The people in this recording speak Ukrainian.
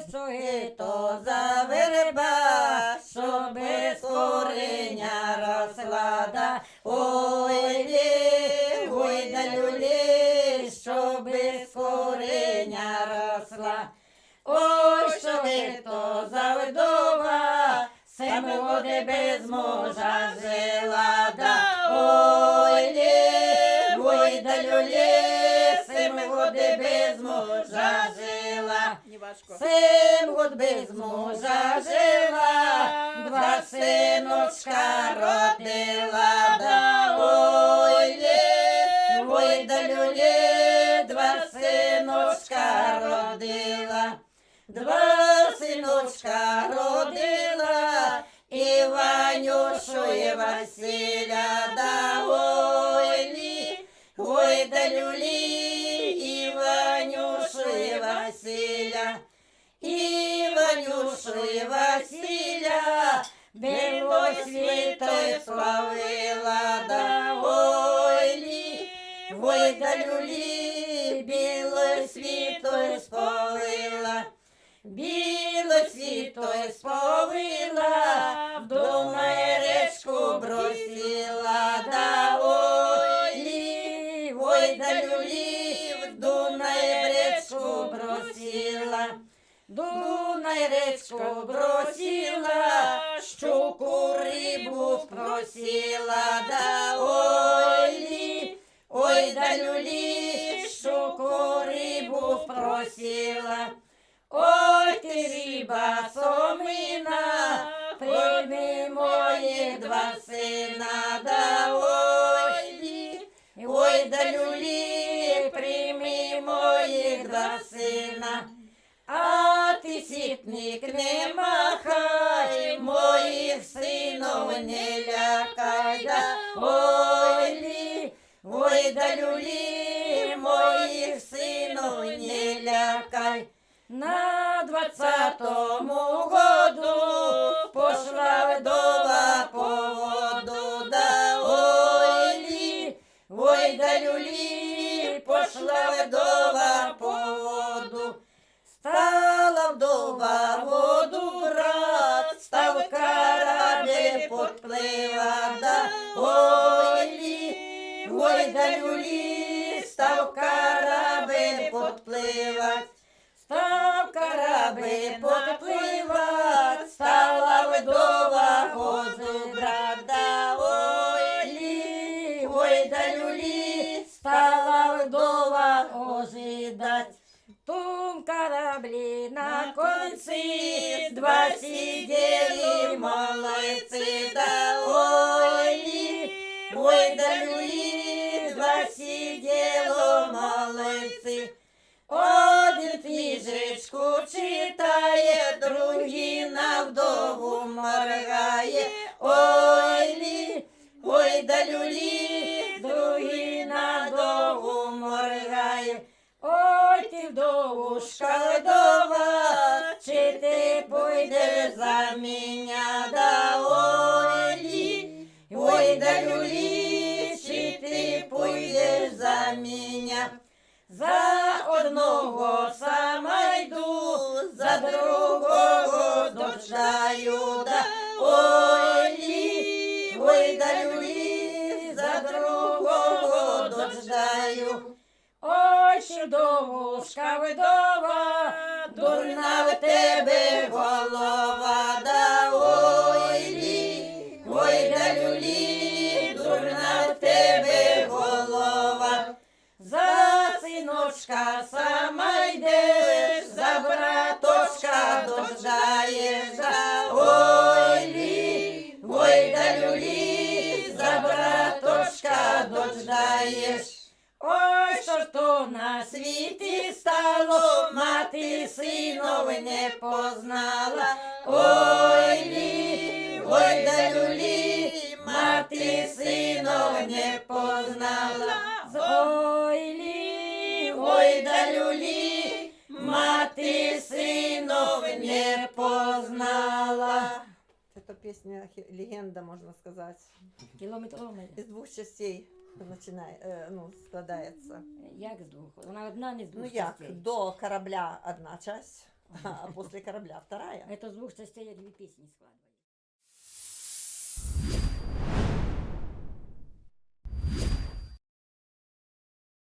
що то за верба, що без кореня росла, да. Ой, лі, ой, да люлі, що без кореня росла. Ой, що то за вдова, 7 годи без мужа жила, да. Ой, лі, ой, да люлі, 7 годи без мужа жила. 7 год без мужа жила, 2 синочка родила, да. Ой, лі, ой, да люлі, 2 синочка родила. 2 синочка родила, Іванюшу і Василя, да. Ой, лі, ой, да люлі, Іванюшу і Василя. Іванюшу і Василя, біло світою славила, да. Ой, лі, ой, да люлі, біло світою сповила. Біло світою сповила, в Дунай речку бросила, да. Ой, лі, ой, да люлі, в Дунай речку бросила. Дунай речку бросила, щуку рибу спросила, да. Ой, лі, ой, да люлі, щуку рибу спросила. Ой, ти риба сомина, прийми моїх 2 сина, да. Ой, лі, ой, да люлі, прийми моїх 2 сина. А ти, сітник, не махай, моїх синов не лякай, да. Ой, лі, ой, да люлі, моїх синов не лякай. На 20-му году пошла вдова по воду, да. Ой, лі, ой, да люлі, пошла вдова по воду. Стала вдова воду брат, став корабель подплива, да. Ой, лі, ой, да люлі, став корабель подпливать. Став корабель подпливать, стала вдова воду брат, да. Ой, лі, ой, да люлі, стала вдова ожидать. В том кораблі на конці 2 сиділи молодці, да. Ой, лі, ой, да люлі, 2 сиділо молодці. Один книжечку читає, другий на вдову моргає. Ой, лі, ой, да люлі, другий на вдову моргає. Ой, ти, вдовушка вдова, чи ти пойдеш за мене, да. Ой, лі, ой, да люлі, чи ти пойдеш за мене. За одного сама йду, за другого дочаю, да. Ой, лі, ой, да люлі, за другого дочаю. Ой, ще вдовушка вдова, дурна в тебе голова, да. Ой, лі, ой, да люлі, дурна в тебе голова. За синочка сама йдеш, за браточка дождаєш, да. Ой, лі, ой, да люлі, за браточка дождаєш. Ой, що ж то на світі стало, мати синов не познала. Ой, лі, ой, да люлі, мати синов не познала. Ой, лі, ой, да люлі, мати синов не познала. Это песня легенда, можно сказать. Кілометр. Из 2 частей складається. Як з 2? Вона одна, не з 2 Ну як, частей. до корабля одна часть, А после корабля вторая. Это с двух частей я две песни складываю.